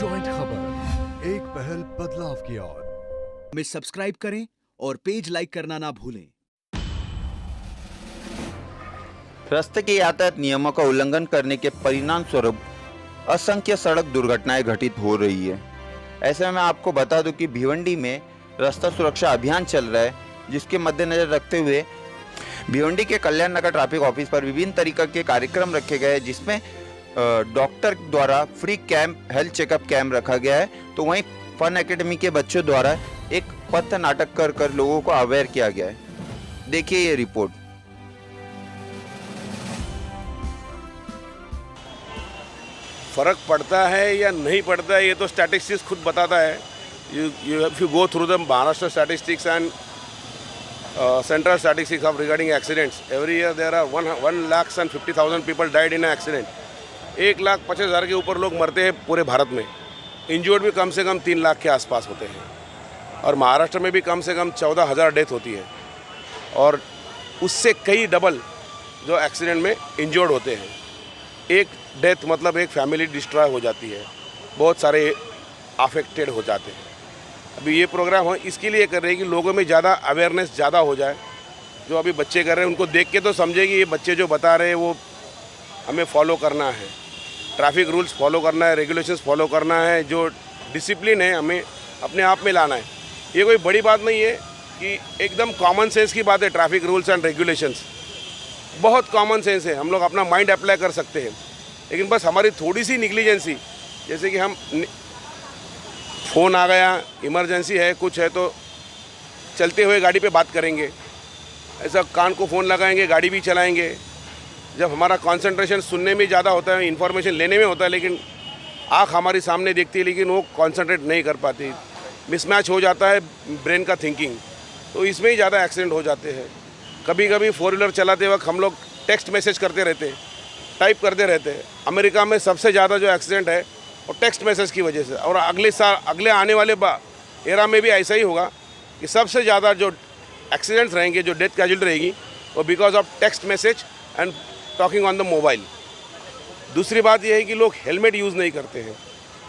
Joint खबर, एक पहल बदलाव की ओर। में सब्सक्राइब करें और पेज लाइक करना ना भूलें। रास्ते के यातायात नियमों का उल्लंघन करने के परिणाम स्वरूप असंख्य सड़क दुर्घटनाएं घटित हो रही है। ऐसे में आपको बता दूं कि भिवंडी में रास्ता सुरक्षा अभियान चल रहा है, जिसके मद्देनजर रखते हुए भिवंडी के कल्याण नगर ट्रैफिक ऑफिस पर विभिन्न तरीके के कार्यक्रम रखे गए हैं, जिसमें डॉक्टर द्वारा free camp, health checkup camp रखा गया है। तो वहीं फन एकेडमी के बच्चों द्वारा एक पथ नाटक कर लोगों को अवेयर किया गया है। देखिए ये रिपोर्ट। फ़र्क पड़ता है या नहीं पड़ता है, ये तो स्टैटिस्टिक्स खुद बताता है। You go through the Maharashtra statistics and central statistics of regarding accidents, every year there are 1,50,000 people died in accident. 1,50,000 के ऊपर लोग मरते हैं पूरे भारत में। इंजर्ड भी कम से कम 3 लाख के आसपास होते हैं, और महाराष्ट्र में भी कम से कम 14,000 डेथ होती है, और उससे कई डबल जो एक्सीडेंट में इंजर्ड होते हैं। एक डेथ मतलब एक फैमिली डिस्ट्रॉय हो जाती है, बहुत सारे अफेक्टेड हो जाते हैं। अभी ये प्रोग्राम हम इसके लिए कर रहे हैं कि लोगों में ज़्यादा अवेयरनेस ज़्यादा हो जाए। जो अभी बच्चे कर रहे हैं उनको देख के तो समझे कि ये बच्चे जो बता रहे हैं वो हमें फॉलो करना है, ट्रैफिक रूल्स फॉलो करना है, रेगुलेशंस फॉलो करना है, जो डिसिप्लिन है हमें अपने आप में लाना है। ये कोई बड़ी बात नहीं है कि एकदम कॉमन सेंस की बात है। ट्रैफिक रूल्स एंड रेगुलेशंस बहुत कॉमन सेंस है, हम लोग अपना माइंड अप्लाई कर सकते हैं। लेकिन बस हमारी थोड़ी सी निग्लिजेंसी, जैसे कि हम फ़ोन आ गया, इमरजेंसी है, कुछ है तो चलते हुए गाड़ी पे बात करेंगे, ऐसा कान को फ़ोन लगाएंगे, गाड़ी भी चलाएंगे। जब हमारा कंसंट्रेशन सुनने में ज़्यादा होता है, इन्फॉर्मेशन लेने में होता है, लेकिन आँख हमारी सामने देखती है लेकिन वो कंसंट्रेट नहीं कर पाती, मिसमैच हो जाता है ब्रेन का थिंकिंग, तो इसमें ही ज़्यादा एक्सीडेंट हो जाते हैं। कभी कभी 4 व्हीलर चलाते वक्त हम लोग टेक्स्ट मैसेज करते रहते हैं, टाइप करते रहते हैं। अमेरिका में सबसे ज़्यादा जो एक्सीडेंट है वो टेक्स्ट मैसेज की वजह से, और अगले आने वाले एरा में भी ऐसा ही होगा कि सबसे ज़्यादा जो एक्सीडेंट्स रहेंगे, जो डेथ कैजुअल्टी रहेगी, वो because of text message and talking on the mobile. दूसरी बात यह है कि लोग हेलमेट यूज़ नहीं करते हैं।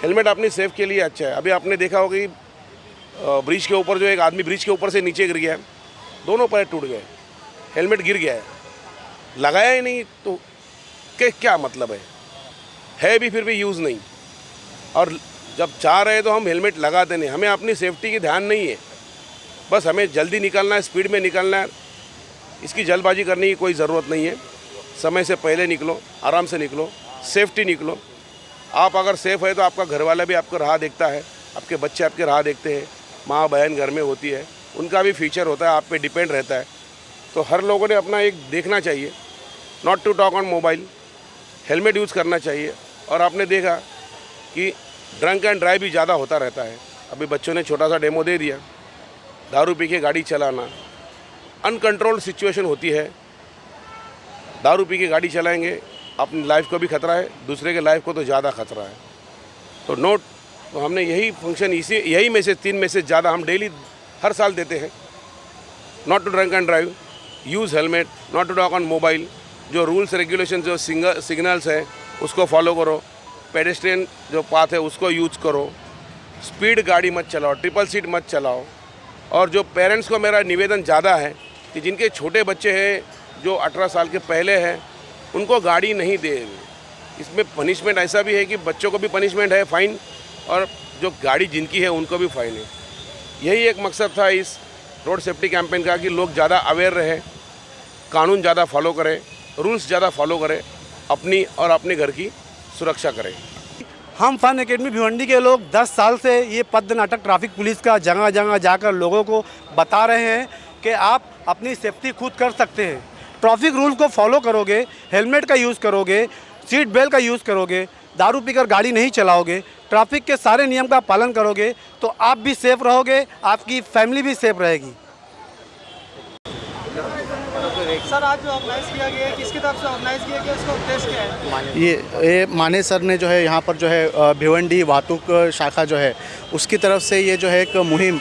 हेलमेट अपनी सेफ के लिए अच्छा है। अभी आपने देखा होगा कि ब्रिज के ऊपर जो एक आदमी ब्रिज के ऊपर से नीचे गिर गया है, दोनों पैर टूट गए, हेलमेट गिर गया है, लगाया ही नहीं, तो क्या मतलब है भी फिर भी यूज़ नहीं। और जब चाह रहे तो हम हेलमेट लगाते नहीं। हमें अपनी सेफ्टी की ध्यान नहीं है, बस हमें जल्दी निकलना है, स्पीड में निकलना है। इसकी जल्दबाजी करने की कोई ज़रूरत नहीं है। समय से पहले निकलो, आराम से निकलो, सेफ्टी निकलो। आप अगर सेफ़ है तो आपका घर वाला भी आपको राह देखता है, आपके बच्चे आपके राह देखते हैं, माँ बहन घर में होती है, उनका भी फ्यूचर होता है, आप पे डिपेंड रहता है। तो हर लोगों ने अपना एक देखना चाहिए, not to talk on mobile, helmet use करना चाहिए। और आपने देखा कि ड्रंक एंड ड्राइव भी ज़्यादा होता रहता है। अभी बच्चों ने छोटा सा डेमो दे दिया, दारू पी के गाड़ी चलाना, अनकंट्रोल्ड सिचुएशन होती है। दारू पी के गाड़ी चलाएंगे, अपनी लाइफ को भी खतरा है, दूसरे के लाइफ को तो ज़्यादा खतरा है। तो हमने यही फंक्शन, यही मैसेज, 3 मैसेज ज़्यादा हम डेली हर साल देते हैं। Not to drunk and drive, use helmet, not to talk on mobile, जो रूल्स रेगुलेशन, जो सिग्नल्स है उसको फॉलो करो, पेडेस्ट्रियन जो पाथ है उसको यूज करो, स्पीड गाड़ी मत चलाओ, ट्रिपल सीट मत चलाओ। और जो पेरेंट्स को मेरा निवेदन ज़्यादा है कि जिनके छोटे बच्चे हैं, जो 18 साल के पहले हैं, उनको गाड़ी नहीं दे। इसमें पनिशमेंट ऐसा भी है कि बच्चों को भी पनिशमेंट है, फ़ाइन, और जो गाड़ी जिनकी है उनको भी फ़ाइन है। यही एक मकसद था इस रोड सेफ्टी कैंपेन का कि लोग ज़्यादा अवेयर रहे, कानून ज़्यादा फॉलो करें, रूल्स ज़्यादा फॉलो करें, अपनी और अपने घर की सुरक्षा करें। हम फन एकेडमी भिवंडी के लोग 10 साल से ये पद नाटक ट्रैफिक पुलिस का जगह जगह जाकर लोगों को बता रहे हैं कि आप अपनी सेफ्टी खुद कर सकते हैं। ट्रैफिक रूल को फॉलो करोगे, हेलमेट का यूज़ करोगे, सीट बेल्ट का यूज़ करोगे, दारू पीकर गाड़ी नहीं चलाओगे, ट्रैफिक के सारे नियम का पालन करोगे, तो आप भी सेफ रहोगे, आपकी फैमिली भी सेफ रहेगी। सर आज जो ऑर्गेनाइज किया गया है किसकी तरफ से ऑर्गेनाइज किया गया, उसका उद्देश्य क्या है? ये माने सर ने जो है यहाँ पर जो है भिवंडी वातुक शाखा जो है उसकी तरफ से ये जो है एक मुहिम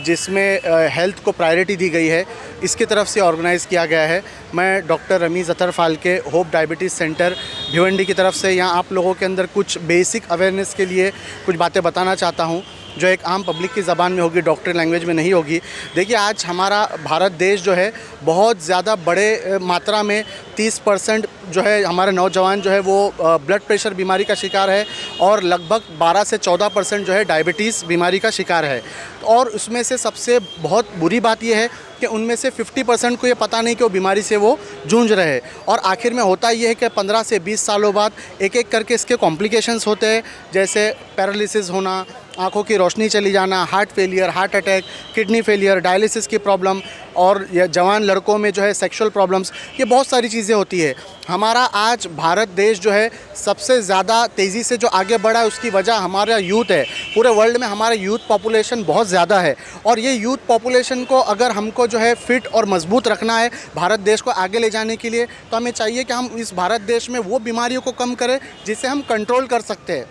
जिसमें हेल्थ को प्रायोरिटी दी गई है, इसकी तरफ से ऑर्गेनाइज़ किया गया है। मैं doctor Ramiz Athar Phalke hope diabetes centre Bhiwandi की तरफ से यहाँ आप लोगों के अंदर कुछ बेसिक अवेयरनेस के लिए कुछ बातें बताना चाहता हूँ जो एक आम पब्लिक की ज़बान में होगी, डॉक्टरी लैंग्वेज में नहीं होगी। देखिए आज हमारा भारत देश जो है बहुत ज़्यादा बड़े मात्रा में 30% जो है हमारे नौजवान जो है वो ब्लड प्रेशर बीमारी का शिकार है और लगभग 12 से 14% जो है डायबिटीज़ बीमारी का शिकार है। और उसमें से सबसे बहुत बुरी बात यह है कि उनमें से 50% को ये पता नहीं कि वो बीमारी से वो जूझ रहे हैं और आखिर में होता ये है कि 15 से 20 सालों बाद एक एक करके इसके कॉम्प्लिकेशंस होते हैं, जैसे पैरालिसिस होना, आँखों की रोशनी चली जाना, heart failure, heart attack, kidney failure, dialysis की प्रॉब्लम और ये जवान लड़कों में जो है सेक्सुअल प्रॉब्लम्स, ये बहुत सारी चीज़ें होती है। हमारा आज भारत देश जो है सबसे ज़्यादा तेज़ी से जो आगे बढ़ा है उसकी वजह हमारा यूथ है। पूरे वर्ल्ड में हमारा यूथ पॉपुलेशन बहुत ज़्यादा है और ये यूथ पॉपुलेशन को अगर हमको जो है फिट और मजबूत रखना है भारत देश को आगे ले जाने के लिए, तो हमें चाहिए कि हम इस भारत देश में वो बीमारियों को कम करें जिसे हम कंट्रोल कर सकते हैं।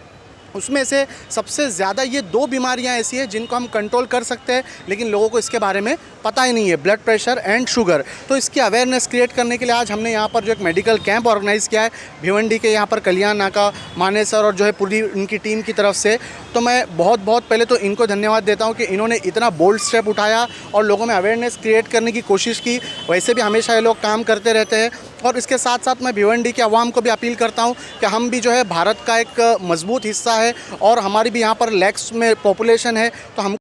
उसमें से सबसे ज़्यादा ये 2 बीमारियां ऐसी हैं जिनको हम कंट्रोल कर सकते हैं लेकिन लोगों को इसके बारे में पता ही नहीं है, ब्लड प्रेशर एंड शुगर। तो इसकी अवेयरनेस क्रिएट करने के लिए आज हमने यहाँ पर जो एक मेडिकल कैंप ऑर्गेनाइज़ किया है भिवंडी के यहाँ पर कल्याण नाका माने सर और जो है पूरी इनकी टीम की तरफ से। तो मैं बहुत पहले तो इनको धन्यवाद देता हूँ कि इन्होंने इतना बोल्ड स्टेप उठाया और लोगों में अवेयरनेस क्रिएट करने की कोशिश की। वैसे भी हमेशा ये लोग काम करते रहते हैं और इसके साथ साथ मैं भिवंडी के अवाम को भी अपील करता हूँ कि हम भी जो है भारत का एक मजबूत हिस्सा है और हमारी भी यहाँ पर लैक्स में पॉपुलेशन है, तो हम